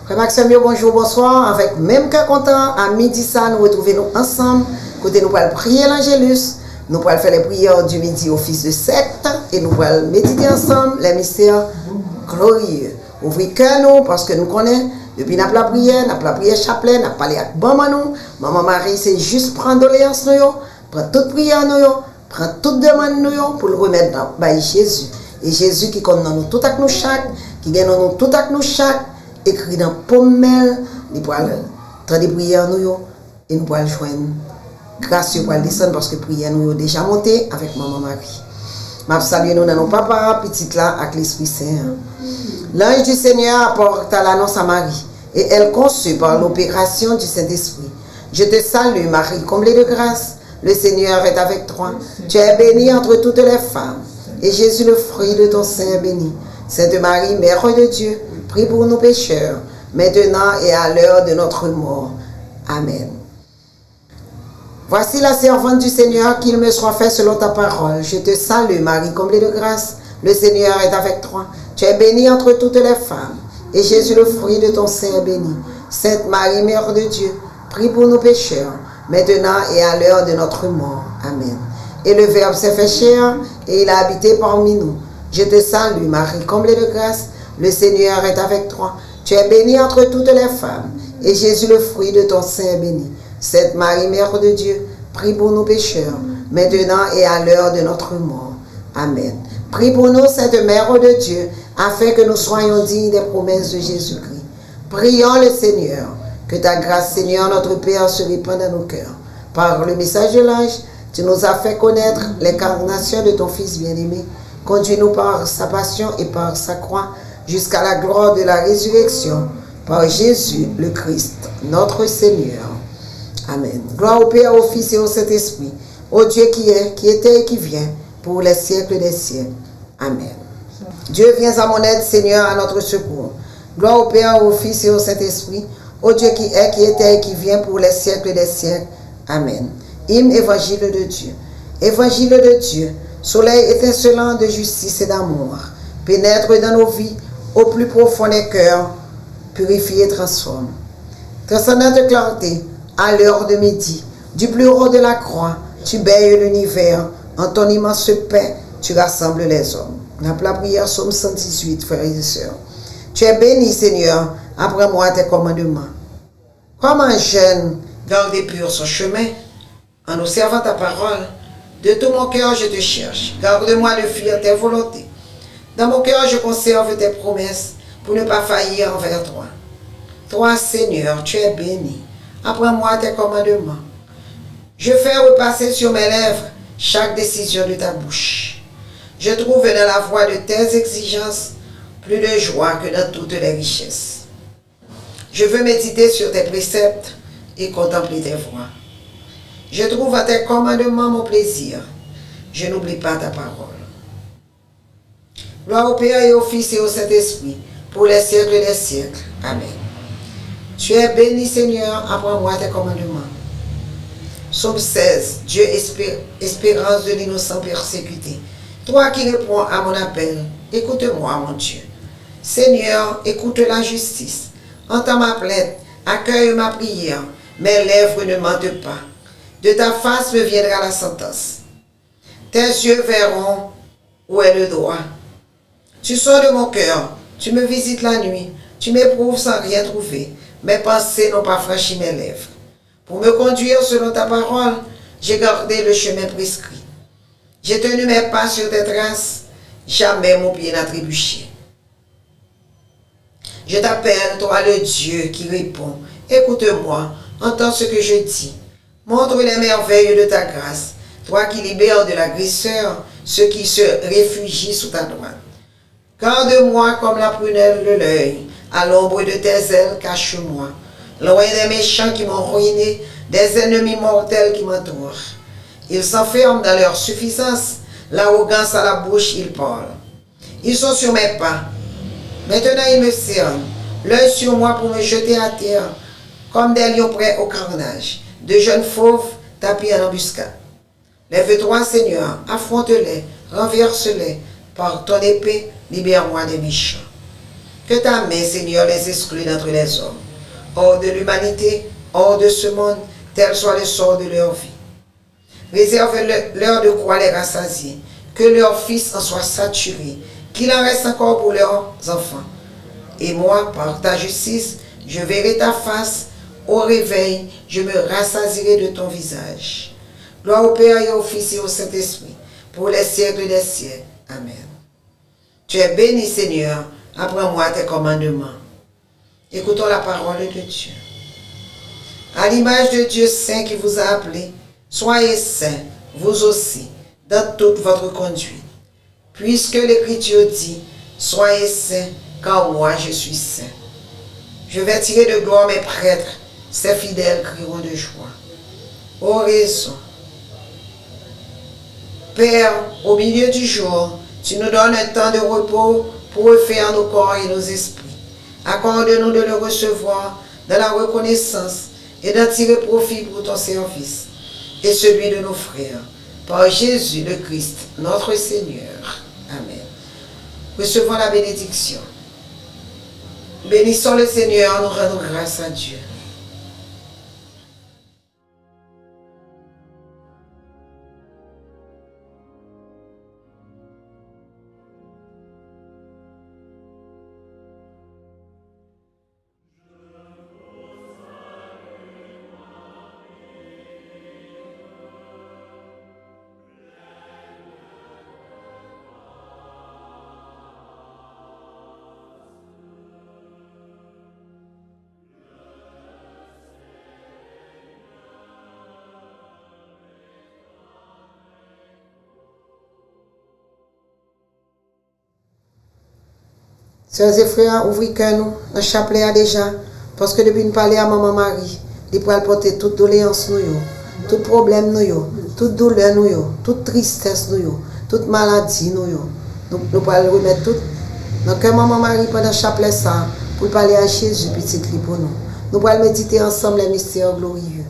Frère Maxime, bonjour, bonsoir. Avec même qu'à content, à midi ça, nous retrouvons ensemble. Côté nous allons prier l'Angélus. Nous allons faire les prières du midi au fils de secte. Et nous allons méditer ensemble les mystères glorieux. Ouvrez cœur nous, parce que nous connaissons, depuis la prière chapelet, nous parlé avec maman nous. Maman Marie, c'est juste prendre doléance nous, prendre toute prière nous, prendre toute demande nous, pour le remettre dans Jésus. Et Jésus qui connaît nous tout avec nous chaque, qui gagne nous tout avec nous chaque, écrit dans pommel, nous pourrons entendre des prières nous, et nous pourrons joindre grâce pour descendre parce que prière nous déjà monté avec maman Marie. Je salue nous dans nos papas, petite là, avec l'Esprit Saint. L'ange du Seigneur apporte l'annonce à Marie, et elle conçut par l'opération du Saint-Esprit. Je te salue, Marie, comblée de grâce, le Seigneur est avec toi. Tu es bénie entre toutes les femmes, et Jésus, le fruit de ton sein, est béni. Sainte Marie, Mère de Dieu, prie pour nous pécheurs, maintenant et à l'heure de notre mort. Amen. Voici la servante du Seigneur, qu'il me soit fait selon ta parole. Je te salue, Marie, comblée de grâce. Le Seigneur est avec toi. Tu es bénie entre toutes les femmes, et Jésus, le fruit de ton sein, est béni. Sainte Marie, Mère de Dieu, prie pour nous pécheurs, maintenant et à l'heure de notre mort. Amen. Et le Verbe s'est fait chair, et il a habité parmi nous. Je te salue, Marie, comblée de grâce. Le Seigneur est avec toi. Tu es bénie entre toutes les femmes, et Jésus, le fruit de ton sein, est béni. Sainte Marie, Mère de Dieu, prie pour nous pécheurs, maintenant et à l'heure de notre mort. Amen. Prie pour nous, Sainte Mère de Dieu, afin que nous soyons dignes des promesses de Jésus-Christ. Prions le Seigneur, que ta grâce, Seigneur, notre Père, se répande dans nos cœurs. Par le message de l'ange, tu nous as fait connaître l'incarnation de ton Fils bien-aimé. Conduis-nous par sa passion et par sa croix, jusqu'à la gloire de la résurrection, par Jésus le Christ, notre Seigneur. Amen. Gloire au Père, au Fils et au Saint-Esprit, au Dieu qui est, qui était et qui vient, pour les siècles des siècles. Amen. Dieu, viens à mon aide, Seigneur, à notre secours. Gloire au Père, au Fils et au Saint-Esprit, au Dieu qui est, qui était et qui vient, pour les siècles des siècles. Amen. Hymne évangile de Dieu. Évangile de Dieu, soleil étincelant de justice et d'amour, pénètre dans nos vies, au plus profond des cœurs, purifie et transforme. Transcendante clarté, à l'heure de midi, du plus haut de la croix, tu bailles l'univers, en ton immense paix, tu rassembles les hommes. La prière, Psaume 118, frères et sœurs. Tu es béni, Seigneur, apprends-moi tes commandements. Comme un jeune garde pur son chemin, en observant ta parole, de tout mon cœur je te cherche. Garde-moi de fuir tes volontés. Dans mon cœur je conserve tes promesses pour ne pas faillir envers toi. Toi, Seigneur, tu es béni. Apprends-moi tes commandements. Je fais repasser sur mes lèvres chaque décision de ta bouche. Je trouve dans la voie de tes exigences plus de joie que dans toutes les richesses. Je veux méditer sur tes préceptes et contempler tes voies. Je trouve à tes commandements mon plaisir. Je n'oublie pas ta parole. Gloire au Père et au Fils et au Saint-Esprit, pour les siècles des siècles. Amen. Tu es béni, Seigneur, apprends-moi tes commandements. Psaume 16. Dieu, espérance de l'innocent persécuté. Toi qui réponds à mon appel, écoute-moi, mon Dieu. Seigneur, écoute la justice. Entends ma plainte, accueille ma prière. Mes lèvres ne mentent pas. De ta face me viendra la sentence. Tes yeux verront où est le droit. Tu sors de mon cœur, tu me visites la nuit, tu m'éprouves sans rien trouver. Mes pensées n'ont pas franchi mes lèvres. Pour me conduire selon ta parole, j'ai gardé le chemin prescrit. J'ai tenu mes pas sur tes traces, jamais mon pied n'a trébuché. Je t'appelle, toi le Dieu qui répond. Écoute-moi, entends ce que je dis. Montre les merveilles de ta grâce, toi qui libères de l'agresseur ceux qui se réfugient sous ta droite. Garde-moi comme la prunelle de l'œil, à l'ombre de tes ailes, cache-moi. Loin des méchants qui m'ont ruiné, des ennemis mortels qui m'entourent. Ils s'enferment dans leur suffisance, l'arrogance à la bouche, ils parlent. Ils sont sur mes pas. Maintenant ils me cernent, l'œil sur moi pour me jeter à terre, comme des lions prêts au carnage, de jeunes fauves tapis en embuscade. Lève-toi, Seigneur, affronte-les, renverse-les, par ton épée, libère-moi des méchants. Que ta main, Seigneur, les exclue d'entre les hommes, hors de l'humanité, hors de ce monde, tel soit le sort de leur vie. Réserve-leur de quoi les rassasier, que leurs fils en soient saturés, qu'il en reste encore pour leurs enfants. Et moi, par ta justice, je verrai ta face. Au réveil, je me rassasierai de ton visage. Gloire au Père et au Fils et au Saint-Esprit, pour les siècles des siècles. Amen. Tu es béni, Seigneur. Apprends-moi tes commandements. Écoutons la parole de Dieu. À l'image de Dieu saint qui vous a appelé, soyez saints, vous aussi, dans toute votre conduite. Puisque l'Écriture dit, soyez saints, car moi je suis saint. Je vais tirer de gloire mes prêtres, ces fidèles crieront de joie. Oraison. Père, au milieu du jour, tu nous donnes un temps de repos pour refaire nos corps et nos esprits. Accorde-nous de le recevoir dans la reconnaissance et d'en tirer profit pour ton service et celui de nos frères. Par Jésus le Christ, notre Seigneur. Amen. Recevons la bénédiction. Bénissons le Seigneur, nous rendons grâce à Dieu. Sœurs et frères, ouvrez cœur nous, dans le chapelet déjà, parce que depuis nous parler à Maman Marie, il pourra porter toute doléance nous, tout problème nous, toute douleur nous, toute tristesse nous, toute maladie nous pourrons le remettre tout dans le cœur de Maman Marie pendant le chapelet ça, pour parler à Jésus, petit cri pour nous. Nous pourrons méditer ensemble les mystères glorieux.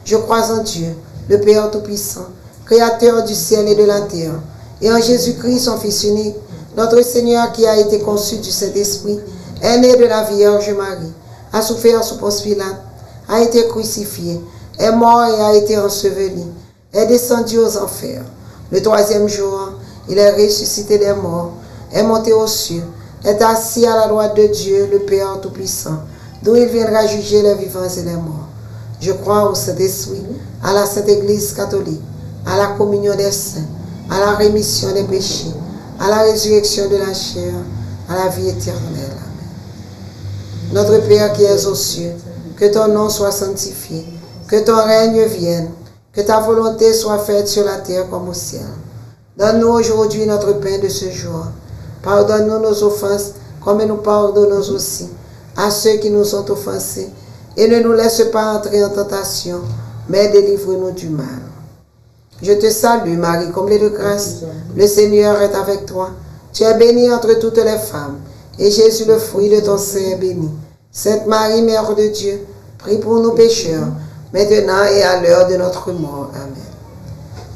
Je crois en Dieu, le Père Tout-Puissant, Créateur du ciel et de la terre, et en Jésus-Christ, son Fils unique, notre Seigneur qui a été conçu du Saint-Esprit, est né de la Vierge Marie, a souffert sous Ponce Pilate, a été crucifié, est mort et a été enseveli, est descendu aux enfers. Le troisième jour, il est ressuscité des morts, est monté aux cieux, est assis à la droite de Dieu, le Père Tout-Puissant, d'où il viendra juger les vivants et les morts. Je crois au Saint-Esprit, à la Sainte Église catholique, à la communion des saints, à la rémission des péchés, à la résurrection de la chair, à la vie éternelle. Amen. Notre Père qui es aux cieux, que ton nom soit sanctifié, que ton règne vienne, que ta volonté soit faite sur la terre comme au ciel. Donne-nous aujourd'hui notre pain de ce jour. Pardonne-nous nos offenses, comme nous pardonnons aussi à ceux qui nous ont offensés. Et ne nous laisse pas entrer en tentation, mais délivre-nous du mal. Je te salue, Marie, comblée de grâce. Le Seigneur est avec toi. Tu es bénie entre toutes les femmes, et Jésus, le fruit de ton sein, est béni. Sainte Marie, Mère de Dieu, prie pour nous pécheurs, maintenant et à l'heure de notre mort. Amen.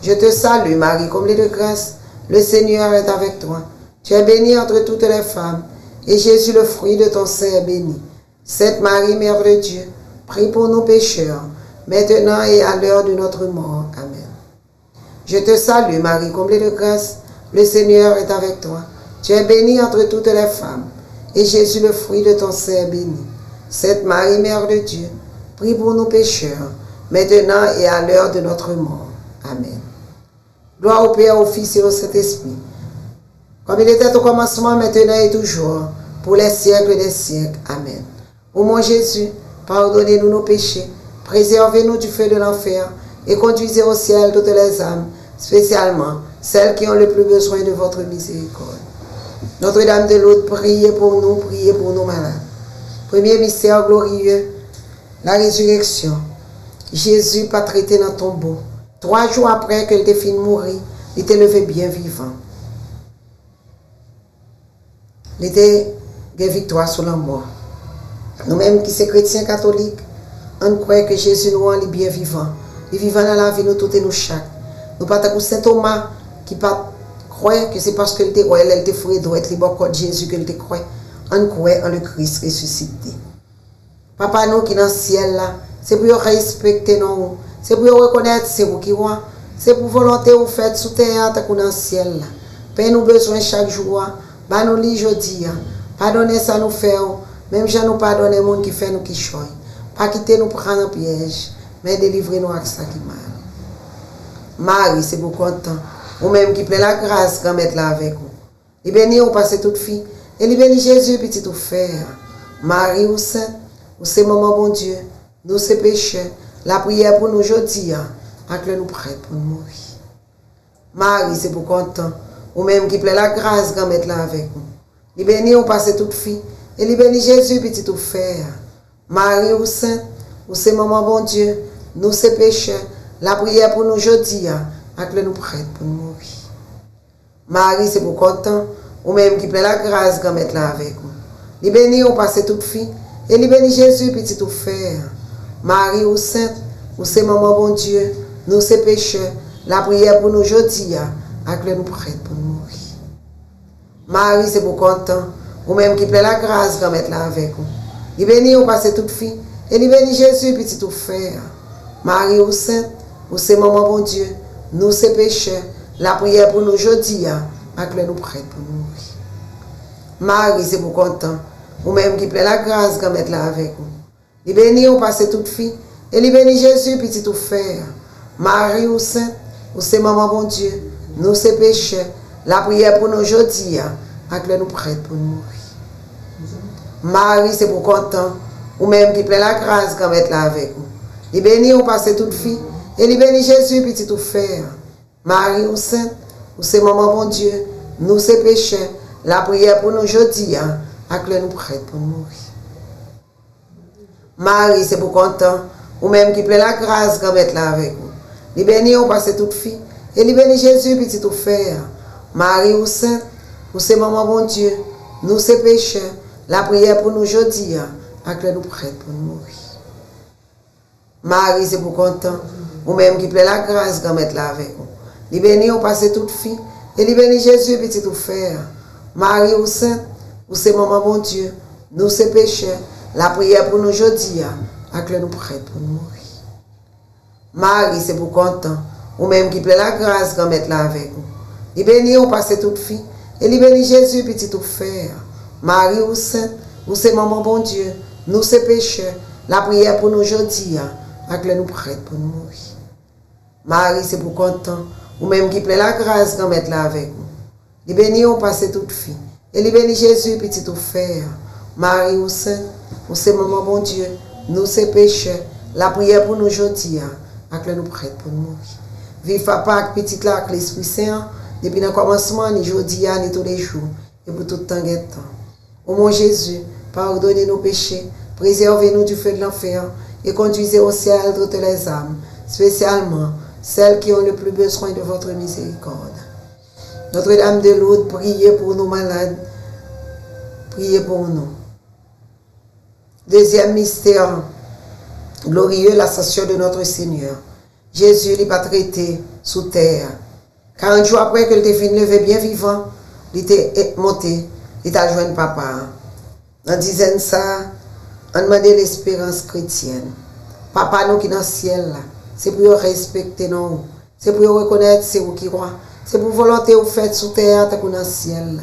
Je te salue, Marie, comblée de grâce. Le Seigneur est avec toi. Tu es bénie entre toutes les femmes, et Jésus, le fruit de ton sein, est béni. Sainte Marie, Mère de Dieu, prie pour nous pécheurs, maintenant et à l'heure de notre mort. Amen. Je te salue, Marie, comblée de grâce. Le Seigneur est avec toi. Tu es bénie entre toutes les femmes, et Jésus, le fruit de ton sein, est béni. Sainte Marie, Mère de Dieu, prie pour nous pécheurs, maintenant et à l'heure de notre mort. Amen. Gloire au Père, au Fils et au Saint-Esprit, comme il était au commencement, maintenant et toujours, pour les siècles des siècles. Amen. Ô mon Jésus, pardonnez-nous nos péchés, préservez-nous du feu de l'enfer, et conduisez au ciel toutes les âmes, spécialement celles qui ont le plus besoin de votre miséricorde. Notre-Dame de Lourdes, priez pour nos malades. Premier mystère glorieux, la résurrection. Jésus pas traité dans le tombeau. 3 jours après qu'il était fini de mourir, il était levé bien vivant. Il était une victoire sur la mort. Nous-mêmes qui sommes chrétiens catholiques, on croit que Jésus nous rend bien vivant. Il vit dans la vie, nous toutes et nous chaque. Nous pas comme Saint Thomas qui pas croire que c'est parce qu'il était roi, il était fouillé droit, il bon Jésus qu'il était croit. on croit en le Christ ressuscité. Papa nous qui dans le ciel là, c'est pour respecter nous, c'est pour reconnaître c'est vous qui roi, c'est pour volonté vous faites sous terre tant que dans le ciel là. Père nous besoin chaque jour, bah nous li jodi, pardonnez ça nous faire, même si nous pardonner monde qui fait nous qui choy. Pas quitter nous prendre en piège, mais délivrer nous avec ça qui mal. Marie, c'est pour content, ou même qui plaît la grâce quand mettre là avec vous. Il bénit ou passer toute fille, et il bénit Jésus petit tout frère. Marie ou sainte, ou c'est maman bon Dieu, nous c'est pécheurs, la prière pour nous aujourd'hui, avec le nous prêts pour nous mourir. Marie, c'est pour content, ou même qui plaît la grâce quand mettre là avec vous. Il bénit ou passer toute fille, et il bénit Jésus petit tout frère. Marie ou sainte, ou c'est maman bon Dieu, nous c'est pécheurs, la prière pour nous aujourd'hui, avec le nous prêts pour nous mourir. Marie, c'est pour content, ou même qui plaît la grâce quand mettre là avec vous. Il bénit ou passer toute fille, et il bénit Jésus petit tout frère. Marie ou sainte, ou c'est maman bon Dieu, nous c'est pécheurs, la prière pour nous aujourd'hui, avec le nous prêts pour nous mourir. Marie, c'est pour content, ou même qui plaît la grâce quand mettre là avec vous. Il bénit ou passer toute fille, et il bénit Jésus petit tout frère. Marie ou sainte, ou c'est maman bon Dieu, nous c'est pécheurs, la prière pour nous aujourd'hui, avec le nous prêts pour nous mourir. Marie, c'est pour content, ou même qui plaît la grâce quand mettre là avec vous. Il bénit ou passer toute fille, et il bénit Jésus petit tout frère. Marie ou sainte, ou c'est maman bon Dieu, nous c'est pécheurs, la prière pour nous aujourd'hui, avec le nous prêts pour nous mourir. Marie, c'est pour content, ou même qui plaît la grâce quand mettre là avec vous. Il bénit ou passer toute fille, et il bénit Jésus petit tout frère. Marie ou sainte, ou c'est maman bon Dieu, nous c'est pécheurs, la prière pour nous aujourd'hui, avec le nous prêts pour nous mourir. Marie, c'est pour content, ou même qui plaît la grâce quand mettre là avec vous. Il bénit ou passer toute fille, et il bénit Jésus petit tout frère. Marie ou sainte, ou c'est maman bon Dieu, nous c'est pécheurs, la prière pour nous aujourd'hui, avec le nous prêts pour nous mourir. Marie, c'est pour content, ou même qui plaît la grâce quand mettre là avec vous. Il bénit ou passer toute fille, et il bénit Jésus petit tout frère. Marie ou sainte, ou c'est maman bon Dieu, nous c'est pécheurs, la prière pour nous aujourd'hui, avec le nous prêts pour nous mourir. Marie, c'est pour content, ou même qui plaît la grâce quand mettre là avec vous. Il bénit ou passer toute fille, et il bénit Jésus petit tout frère. Marie ou sainte, ou c'est maman bon Dieu, nous c'est pécheurs, la prière pour nous aujourd'hui, avec le nous prêts pour nous mourir. Marie, c'est pour content, ou même qui plaît la grâce quand mettre là avec vous. Il bénit ou passer toute fille, et il bénit Jésus petit tout frère. Marie ou sainte, ou c'est maman bon Dieu, nous c'est pécheurs, la prière pour nous aujourd'hui, avec le nous prêts pour nous mourir. Vive papa, petite là, avec l'Esprit Saint, depuis le commencement, ni aujourd'hui, ni tous les jours, et pour tout le temps et temps. Ô mon Jésus, pardonnez nos péchés, préservez-nous du feu de l'enfer, et conduisez au ciel toutes les âmes, spécialement celles qui ont le plus besoin de votre miséricorde. Notre-Dame de Lourdes, priez pour nos malades, priez pour nous. Deuxième mystère glorieux, l'ascension de notre Seigneur. Jésus n'est pas traité sous terre. 40 jours après que le était fini levé bien vivant, il était monté, il a joint papa. En disant ça, on demandait l'espérance chrétienne. Papa nous qui dans le ciel, c'est pour respecter nous, c'est pour reconnaître c'est vous qui roi, c'est pour volonté vous faites sous terre tant que dans le ciel.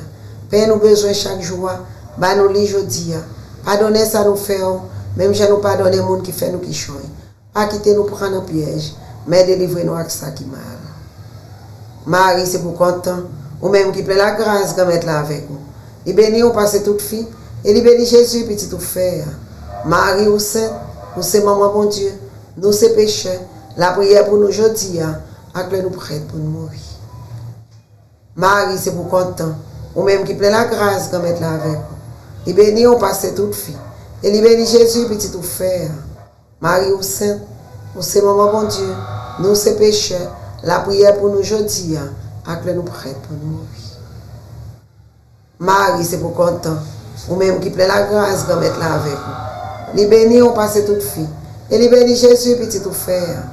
Père nous besoin chaque jour, bah nous li jodi, pardonnez ça nous faire, même si nous pardonner les monde qui fait nous qui choy. Pas quitter nous prendre un piège, mais délivrer nous avec ça qui mal. Marie, c'est pour content, ou même qui plaît la grâce de mettre là avec vous. Il bénit ou passer toute fille, et il bénit Jésus petit tout frère. Marie ou sainte, ou c'est maman bon Dieu, nous c'est pécheurs, la prière pour nous aujourd'hui, avec le nous prêts pour nous mourir. Marie, c'est pour content, ou même qui plaît la grâce de mettre là avec vous. Il bénit ou passer toute fille, et il bénit Jésus petit tout frère. Marie ou sainte, ou c'est maman bon Dieu, nous c'est pécheurs, la prière pour nous aujourd'hui, avec le nous prêts pour nous mourir. Marie, c'est pour content, ou même qui plaît la grâce de mettre là avec vous. Il bénit ou passer toute fille, et il bénit Jésus petit tout frère.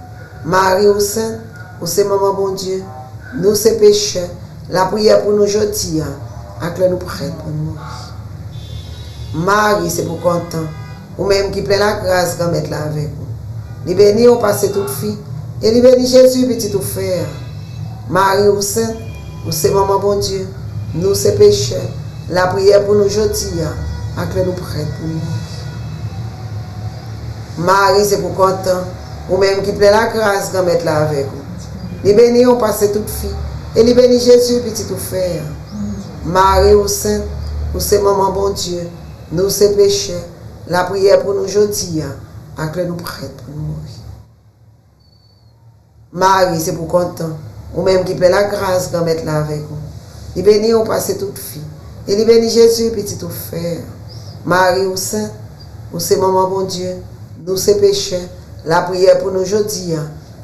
Marie ou sainte, ou c'est maman bon Dieu, nous c'est pécheurs, la prière pour nous aujourd'hui, avec le nous prêts pour nous mourir. Marie, c'est pour content. Ou même qui plein la grâce quand mettre là avec vous. Li béni on passe toute fille. Et li béni Jésus, petit tout frère. Marie ou sainte, ou c'est maman bon Dieu. Nous c'est pécheurs. La prière pour nous aujourd'hui, à que nous prêtes pour nous. Marie, c'est pour content. Ou même qui plein la grâce quand mettre là avec vous. Li béni on passe toute fille. Et li béni Jésus, petit tout frère. Marie ou sainte, ou c'est maman bon Dieu. Nous c'est pécheurs. La prière pour nous aujourd'hui, à que nous prêtes pour nous mourir. Marie, c'est pour content. Ou même qui plein la grâce quand mettre là avec vous. Il bénit on passe toute fille. Et il bénit Jésus, petit tout frère. Marie ou sainte, ou c'est maman bon Dieu. Nous c'est pécheurs. La prière pour nous aujourd'hui,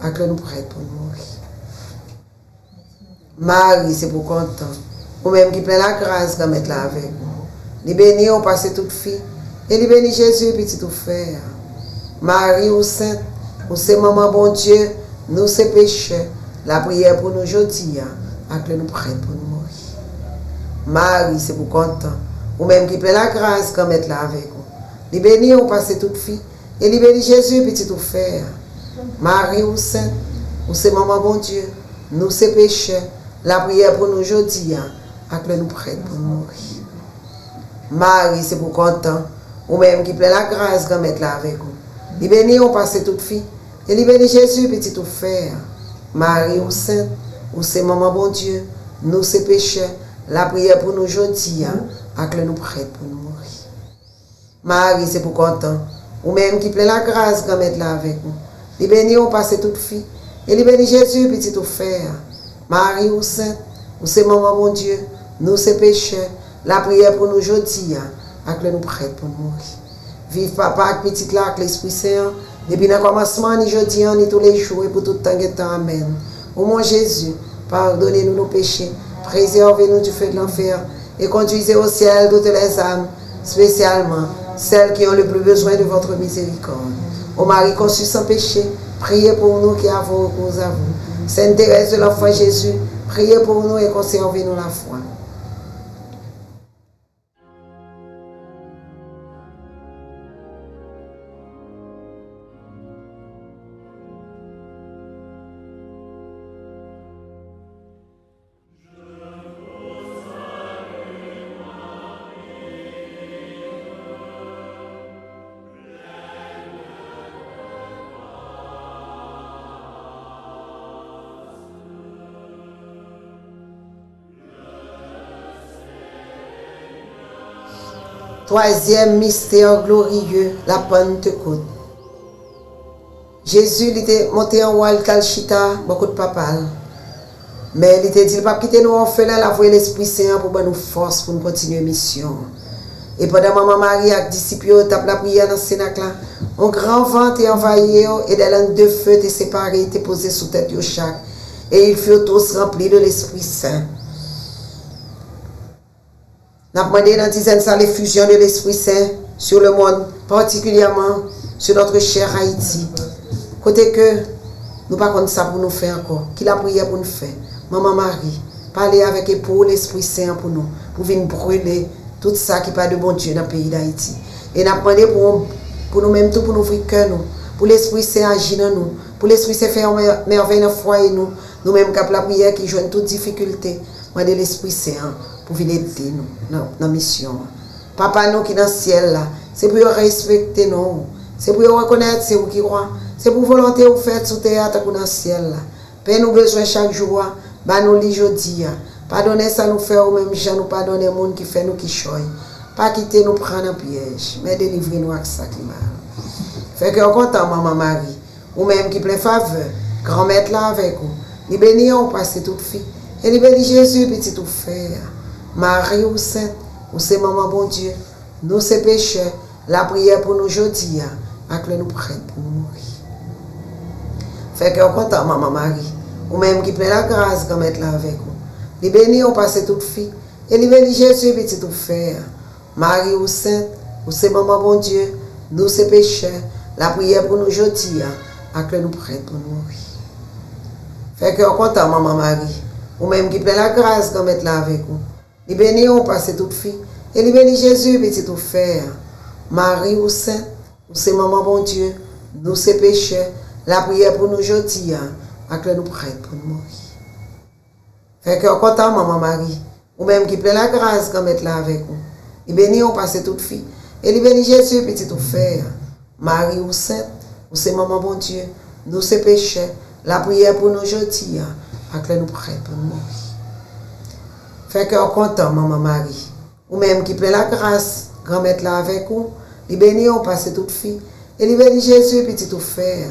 à que nous prêtes pour nous mourir. Marie, c'est pour content. Ou même qui plein la grâce quand mettre là avec vous. Il bénit on passe toute fille. Et il bénit Jésus, petit tout frère. Marie ou sainte, ou c'est maman bon Dieu, nous c'est pécheurs. La prière pour nous aujourd'hui, à que nous prêtes pour nous mourir. Marie, c'est pour content. Ou même qui plein la grâce quand mettre là avec vous. Il bénit on passe toute fille. Et il bénit Jésus, petit tout frère. Marie ou sainte, ou c'est maman bon Dieu, nous c'est pécheurs. La prière pour nous aujourd'hui, à que nous prêtes pour nous mourir. Marie, c'est pour content. Ou même qui plein la grâce quand mettre là avec vous. Il bénit on passe toute fille. Et il bénit Jésus, petit tout frère. Marie ou sainte, ou c'est maman bon Dieu, nous c'est pécheurs. La prière pour nous aujourd'hui, à que nous prêtes pour nous mourir. Marie, c'est pour content. Ou même qui plein la grâce quand mettre là avec vous. Il bénit on passe toute fille. Et il bénit Jésus, petit tout frère. Marie ou sainte, ou c'est maman bon Dieu, nous c'est pécheurs. La prière pour nous aujourd'hui, à que nous prêtes pour nous mourir. Vive papa avec petite là, avec l'Esprit Saint, depuis le commencement, ni jeudi, ni tous les jours, et pour tout le temps et temps. Amen. Ô mon Jésus, pardonnez-nous nos péchés, préservez-nous du feu de l'enfer, et conduisez au ciel toutes les âmes, spécialement celles qui ont le plus besoin de votre miséricorde. Ô Marie conçue sans péché, priez pour nous qui avons recours à vous. Sainte Thérèse de l'Enfant Jésus, priez pour nous et conservez-nous la foi. Troisième mystère glorieux, la Pentecôte. Jésus il était monté en haut à Calchita, beaucoup de papal. Mais il était dit, il ne pas quitter nous orphelins, la voie l'Esprit Saint pour nous force pour nous continuer la mission. Et pendant maman Marie et les disciples, tape la prière dans ce cénacle, un grand vent est envahi et des langues de feu étaient séparées, étaient posées sous tête de chaque. Et ils furent tous remplis de l'Esprit Saint. Nous avons demandé dans dizaine ça l'effusion de l'Esprit Saint sur le monde, particulièrement sur notre cher Haïti. Côté que nous ne pas comme ça pour nous faire encore. Qui la prière pour nous faire? Maman Marie, parlez avec époux l'Esprit Saint pour nous, pour venir brûler tout ça qui n'est pas de bon Dieu dans le pays d'Haïti. Et nous avons demandé pour nous-mêmes tout, pour nous ouvrir cœur nous, pour l'Esprit Saint agir dans nous, pour l'Esprit Saint faire merveille dans le foyer nous, nous-mêmes cap la prière qui joignent toute difficulté. Demandez l'Esprit Saint pour venir aider nous dans la mission. Papa nous qui est dans le ciel là, c'est pour respecter nous, c'est pour reconnaître c'est vous qui croit, c'est pour volonté vous faire sous terre dans le ciel là. Père nous besoin chaque jour, bah nous li jodi. Pardonnez ça nous faire ou même gens nous pardonner les monde qui fait nous qui choy. Pas quitter nous prendre un piège, mais délivrer nous avec ça qui mal. Fait que on content maman Marie, ou même qui plein faveur, grand-mère là avec vous. Li béni on passe toute fille. Et li béni Jésus petit tout frère. Marie ou sainte, ou c'est maman bon Dieu, nous c'est pécheurs, la prière pour nous aujourd'hui, à que nous prêtes pour nous mourir. Fait que on content maman Marie, ou même qui plein la grâce quand mettre là avec vous. Li béni on passe toute fille, et li béni Jésus petit tout frère. Marie ou sainte, ou c'est maman bon Dieu, nous c'est pécheurs, la prière pour nous aujourd'hui, à que nous prêtes pour nous mourir. Fait que on content maman Marie, ou même qui plein la grâce quand mettre là avec vous. Li béni on passe toute fille, Et lui bénit Jésus, petit tout frère. Marie ou sainte, ou c'est maman bon Dieu, nous c'est pécheurs, la prière pour nous aujourd'hui, avec le nous prête pour nous mourir. Fait que content maman Marie, ou même qui plaît la grâce quand mettre là avec nous. Il bénit on passe toute fille. Et il bénit Jésus, petit tout frère. Marie ou sainte, ou c'est maman bon Dieu, nous c'est pécheurs, la prière pour nous aujourd'hui, avec le nous prête pour nous mourir. Fait que content maman Marie, ou même qui plaît la grâce quand mettre là avec nous. Il bénit on passe toute fille. Et il bénit Jésus, petit tout frère.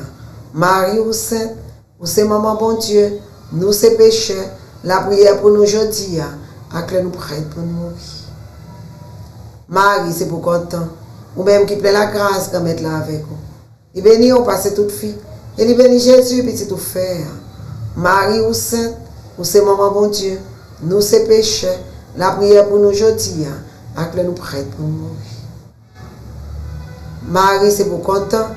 Marie ou sainte, ou c'est maman bon Dieu, nous c'est pécheurs, la prière pour nous aujourd'hui, avec le nous prête pour nous mourir. Marie, c'est pour content, ou même qui plaît la grâce quand mettre là avec vous. Il bénit on passe toute fille. Et il bénit Jésus, petit tout frère. Marie ou sainte, ou c'est maman bon Dieu, nous c'est pécheurs, la prière pour nous aujourd'hui, avec le nous prête pour nous mourir. Marie, c'est pour content,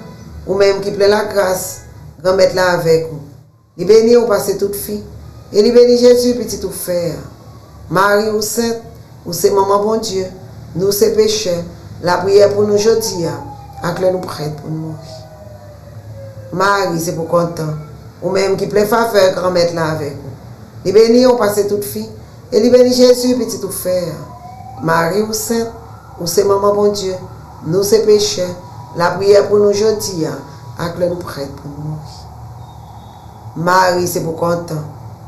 ou même qui plaît la grâce, grand mettre là avec vous. Il bénit ou passe toute fille. Et il bénit Jésus, petit tout frère. Marie ou sainte, ou c'est maman bon Dieu, nous c'est pécheurs, la prière pour nous aujourd'hui, avec le nous prête pour nous mourir. Marie, c'est pour content, ou même qui plaît faveur, grand mettre là avec vous. Il bénit ou passe toute fille. Et il bénit Jésus, petit tout frère. Marie ou sainte, ou c'est maman bon Dieu, nous c'est pécheurs, la prière pour nous aujourd'hui, avec le nous prête pour nous mourir. Marie, c'est pour content,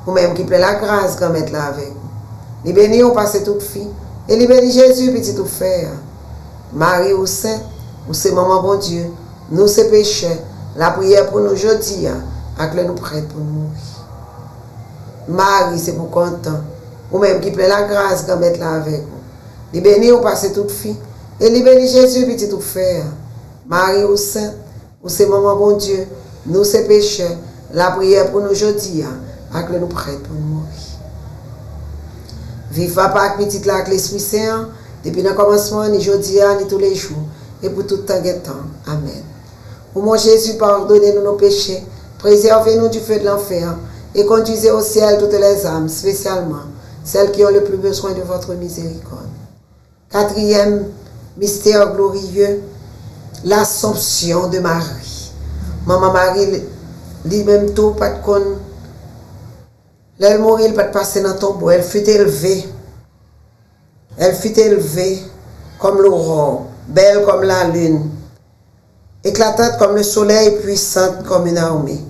ou même qui plaît la grâce quand mettre là avec vous. Il bénit on passe toute fille. Et il bénit Jésus, petit tout frère. Marie ou sainte, ou c'est maman bon Dieu, nous c'est pécheurs, la prière pour nous aujourd'hui, avec le nous prête pour nous mourir. Marie, c'est pour content, ou même qui plaît la grâce quand mettre là avec vous. Il bénit on passe toute fille. Et il bénit Jésus, petit tout frère. Marie ou sainte, ou c'est maman bon Dieu, nous c'est pécheurs, la prière pour nous aujourd'hui, avec le nous prête pour nous mourir. Vive papa avec petit là avec l'Esprit Saint, depuis le commencement, ni aujourd'hui, ni tous les jours, et pour tout temps et temps. Amen. Pour mon Jésus, pardonnez-nous nos péchés, préservez-nous du feu de l'enfer, et conduisez au ciel toutes les âmes, spécialement celles qui ont le plus besoin de votre miséricorde. Quatrième mystère glorieux, l'Assomption de Marie. Maman Marie, lui-même tout, pas de con. Elle mourit, elle pas de passer dans le tombeau. Elle fut élevée. Elle fut élevée comme l'aurore, belle comme la lune, éclatante comme le soleil, puissante comme une armée.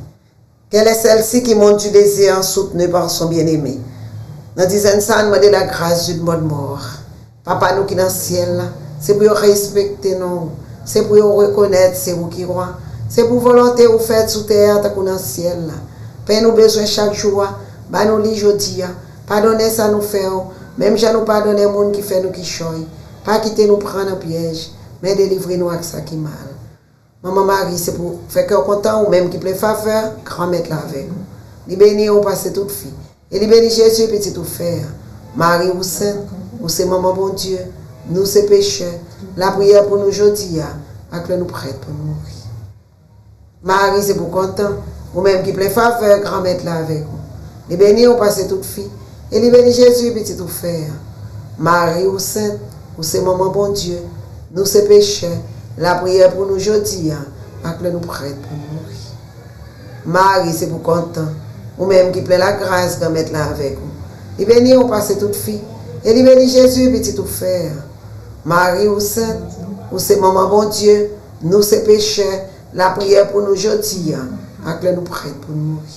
Quelle est celle-ci qui monte du désert soutenue par son bien-aimé? Dans dizaine ça, nous demandons la grâce d'une bonne mort. Papa, nous qui dans le ciel, c'est pour respecter nous, c'est pour reconnaître, c'est vous qui roi. C'est pour volonté vous faites sous terre, tant qu'on dans le ciel. Père, nous besoin chaque jour, bah nous li jodi, pardonnez ça nous fait, même si nous pardonnez les gens qui fait nous qui choy. Pas quitter nous prendre en piège, mais délivrez-nous avec ça qui mal. Maman Marie, c'est pour faire cœur content ou même qui plaît faveur, grand mettre là avec nous. Li béni on passe toute fille. Et li béni Jésus, petit tout frère. Marie ou sainte, ou c'est maman bon Dieu, nous c'est pécheurs, la prière pour nous aujourd'hui, avec le nous prête pour nous mourir. Marie, c'est pour content, ou même qui plaît faveur, grand mettre là avec nous. Les bénis on passe toute fille. Et les bénis Jésus, petit tout frère. Marie ou sainte, ou c'est maman bon Dieu, nous c'est pécheurs, la prière pour nous aujourd'hui, avec le nous prête pour nous mourir. Marie, c'est pour content, ou même qui plaît la grâce, grand mettre là avec nous. Les bénis on passe toute fille. Et les bénis Jésus, petit tout frère. Marie ou sainte, ou c'est maman bon Dieu, nous c'est pécheurs, la prière pour nous aujourd'hui, avec le nous prête pour nous mourir.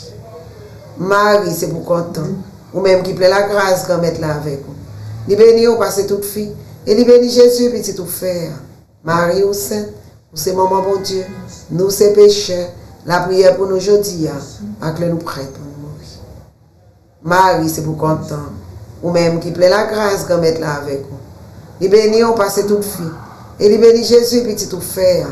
Marie, c'est pour content, ou même qui plaît la grâce quand mettre là avec vous. Les bénis on passe toute fille. Et les bénis Jésus, petit tout frère. Marie ou sainte, ou c'est maman bon Dieu, nous c'est pécheurs, la prière pour nous aujourd'hui, avec le nous prête pour nous mourir. Marie, c'est pour content, ou même qui plaît la grâce quand mettre là avec vous. Les bénis on passe toute fille. Et les bénis Jésus, petit tout frère.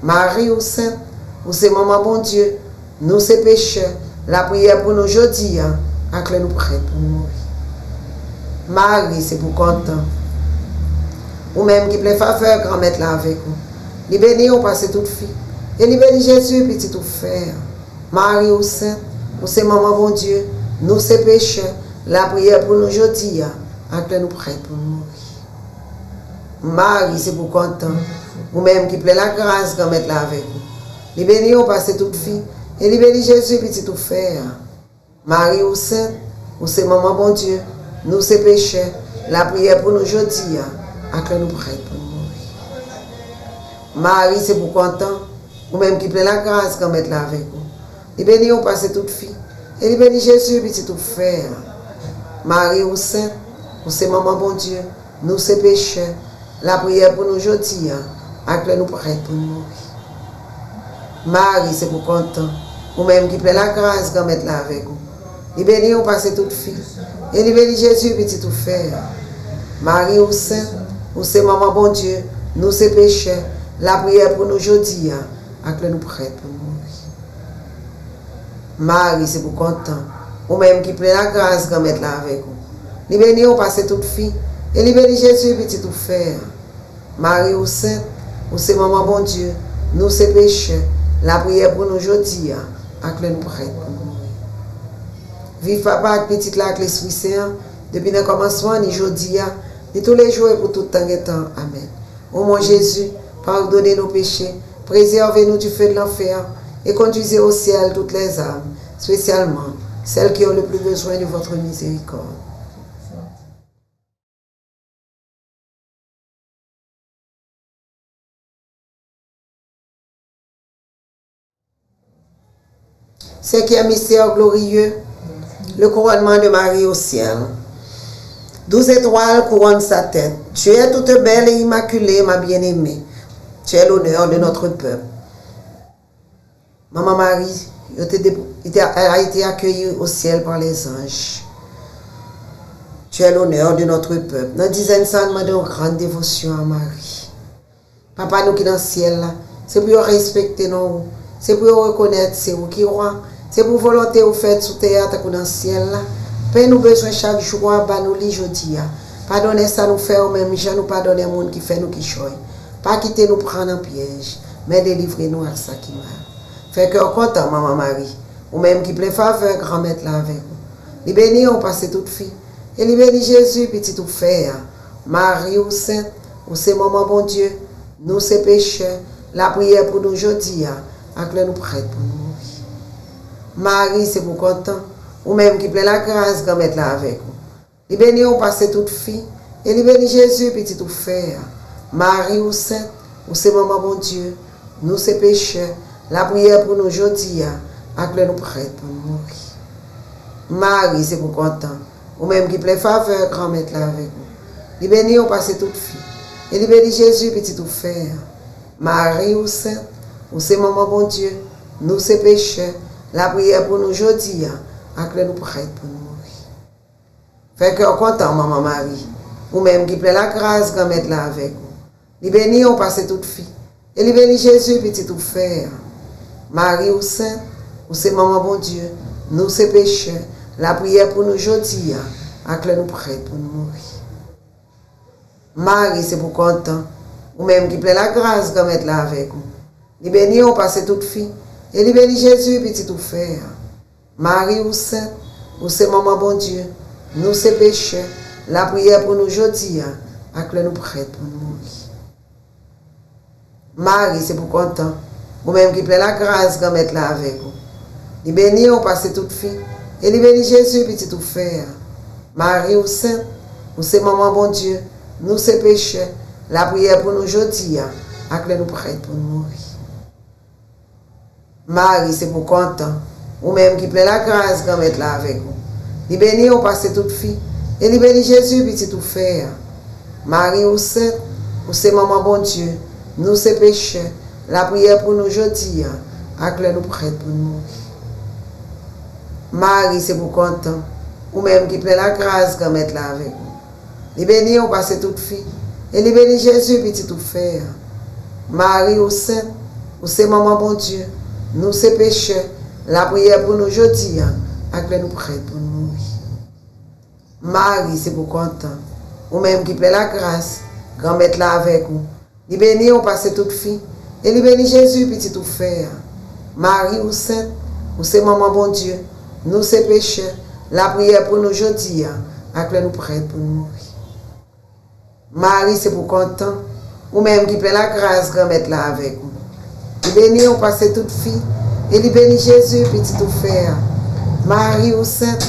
Marie ou sainte, ou c'est maman bon Dieu, nous c'est pécheurs, la prière pour nous aujourd'hui, avec le nous prête pour nous mourir. Marie, c'est pour content, ou même qui plaît faveur, grand mettre là avec vous. Les bénis on passe toute fille. Et les bénis Jésus, petit tout frère. Marie ou sainte, ou c'est maman bon Dieu, nous c'est pécheurs, la prière pour nous aujourd'hui, avec le nous prête pour nous mourir. Marie, c'est pour content. Vous-même qui plaît la grâce, quand mettre là avec vous. Les bénis ont passé toute fille. Et les bénis Jésus, petit tout faire. Marie ou sainte, ou c'est maman bon Dieu, nous c'est péchés. La prière pour nous aujourd'hui, à que nous prêtons pour nous mourir. Marie, c'est pour content. Vous-même qui plaît la grâce, quand mettre là avec vous. Les bénis ont passé toute fille. Et les bénis Jésus, petit tout faire. Marie ou sainte, ou c'est maman bon Dieu, nous c'est péchés. La prière pour nous aujourd'hui, à que nous prêtons pour nous mourir. Marie, c'est pour content. Vous-même qui plaît la grâce, quand mettre là avec vous. Les bénis ont passé toute fille. Et les bénis Jésus, petit tout faire. Marie ou sainte, ou c'est maman bon Dieu, nous c'est péchés. La prière pour nous aujourd'hui, à que nous prêtons pour nous mourir. Marie, c'est pour content. Vous-même qui plaît la grâce, quand mettre là avec vous. Les bénis ont passé toute fille. Et les bénis Jésus, petit tout faire. Marie ou sainte, ou c'est maman bon Dieu, nous c'est péchés. La prière pour nous aujourd'hui, à que nous prêtons pour nous mourir. Vive papa, petite là, avec l'Esprit Saint, depuis le commencement, ni aujourd'hui, ni tous les jours et pour tout temps et temps. Amen. Ô mon Jésus, pardonnez nos péchés, préservez-nous du feu de l'enfer et conduisez au ciel toutes les âmes, spécialement celles qui ont le plus besoin de votre miséricorde. Cinquième mystère glorieux, le couronnement de Marie au ciel. 12 étoiles couronnent sa tête. Tu es toute belle et immaculée, ma bien-aimée. Tu es l'honneur de notre peuple. Maman Marie a été accueillie au ciel par les anges. Tu es l'honneur de notre peuple. Dans dizaine ça, nous demandons grande dévotion à Marie. Papa, nous qui dans le ciel, c'est pour respecter nous. C'est pour reconnaître, c'est vous qui roi. C'est pour volonté au fait sous terre, dans le ciel. Paix nous besoin chaque jour, bah nous li jodi. Pardonnez ça nous faire même, je nous pardonner le monde qui fait nous qui choy. Pas quitter nous prendre en piège, mais délivrer nous à ça qui mal. Fait que content, maman Marie, ou même qui plaît faveur, grand-mère là avec vous. Les bénis ont passé toute fille. Et les bénis Jésus, petit tout fait. Marie ou sainte, ou c'est maman bon Dieu, nous c'est péchés. La prière pour nous aujourd'hui, à que nous prêtons pour nous. Marie, c'est pour content. Ou même qui plaît la grâce, quand mettre là avec vous. Les bénis ont passé toute fille. Et les bénis Jésus, petit tout fait. Marie ou sainte, ou c'est maman bon Dieu, nous c'est péchés. La prière pour nous aujourd'hui, à que nous prêtons pour nous mourir. Marie, c'est pour content. Ou même qui plaît faveur, grand mettre là avec vous. Les bénis ont passé toute fille. Et les bénis Jésus, petit tout fait. Marie ou sainte, ou c'est maman bon Dieu, nous c'est péchés. La prière pour nous aujourd'hui, à que nous prêtons pour nous mourir. Fait que content, maman Marie, ou même qui plaît la grâce, grand mettre là avec vous. Les bénis ont passé toute fille. Et les bénis Jésus, petit tout faire. Marie ou sainte, ou c'est maman bon Dieu, nous c'est péchés. La prière pour nous aujourd'hui, à que nous prêtons pour nous mourir. Marie, c'est pour content, ou même qui plaît la grâce, grand mettre là avec vous. Les bénis ont passé toute fille. Et les bénis Jésus, petit tout faire. Marie ou sainte, ou c'est maman bon Dieu, nous c'est péchés. La prière pour nous aujourd'hui, à que nous prêtons pour nous mourir. Marie, c'est pour content, ou même qui plaît la grâce, grand mettre là avec vous. Les bénis ont passé toute fille. Et les bénis Jésus, petit tout faire. Marie ou sainte, ou c'est maman bon Dieu, nous c'est péchés. La prière pour nous aujourd'hui, à que nous prêtons pour nous mourir. Marie, c'est pour content, ou même qui plaît la grâce, grand mettre là avec vous. Les bénis ont passé toute fille. Et les bénis Jésus, petit tout faire. Marie ou sainte, ou c'est maman bon Dieu, nous c'est péchés. La prière pour nous aujourd'hui, à que nous prêtons pour nous mourir. Marie, c'est pour content, ou même qui plaît la grâce, grand mettre là avec vous. Les bénis ont passé toute fille. Et les bénis Jésus, petit tout faire. Marie ou sainte, ou c'est maman bon Dieu, nous c'est péchés. La prière pour nous aujourd'hui, à que nous prêtons pour nous mourir. Marie, c'est pour content, ou même qui plaît la grâce, grand mettre là avec vous. Les bénis ont passé toute fille. Et les bénis Jésus, petit tout faire. Marie ou sainte, ou c'est maman bon Dieu, nous c'est péchés. La prière pour nous aujourd'hui, à que nous prêtons pour nous mourir. Marie, c'est pour content. Ou même qui plein la grâce, grand-mère là avec nous. Il bénit, on passe toute fille. Et il bénit Jésus, petit tout frère. Marie, ou sainte,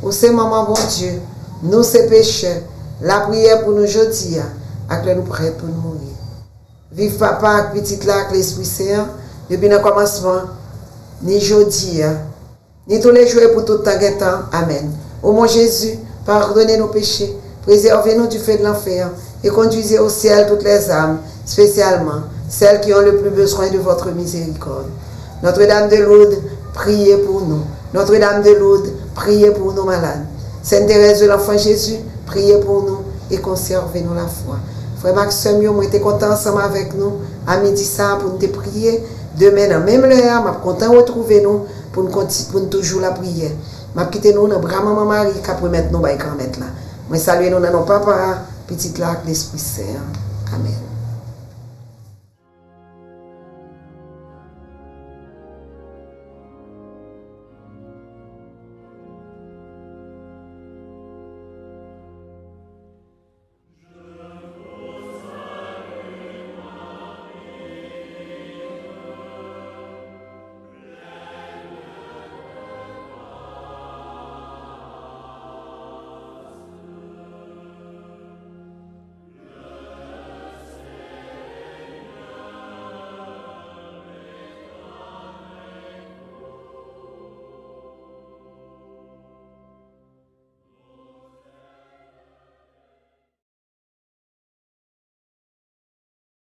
ou c'est maman bon Dieu. Nous, c'est pécheurs. La prière pour nous aujourd'hui, avec nous prêts pour nous mourir. Vive papa, avec petite là, avec l'Esprit Saint, depuis le commencement, ni aujourd'hui, ni tous les jours pour tout le temps. Amen. Ô mon Jésus, pardonnez nos péchés, préservez-nous du feu de l'enfer et conduisez au ciel toutes les âmes, spécialement celles qui ont le plus besoin de votre miséricorde. Notre-Dame de Lourdes, priez pour nous. Notre-Dame de Lourdes, priez pour nos malades. Sainte Thérèse de l'Enfant Jésus, priez pour nous et conservez-nous la foi. Frère Maxime, moi j'étais content ensemble avec nous à midi ça pour nous prier. Demain, même l'heure, je suis content de retrouver nous pour nous toujours la prière. Je vais quitter nous dans le bras maman Marie qui peut mettre nous dans la grand-mère là. Je salue nous dans nos papas, petite là, l'Esprit Saint. Amen.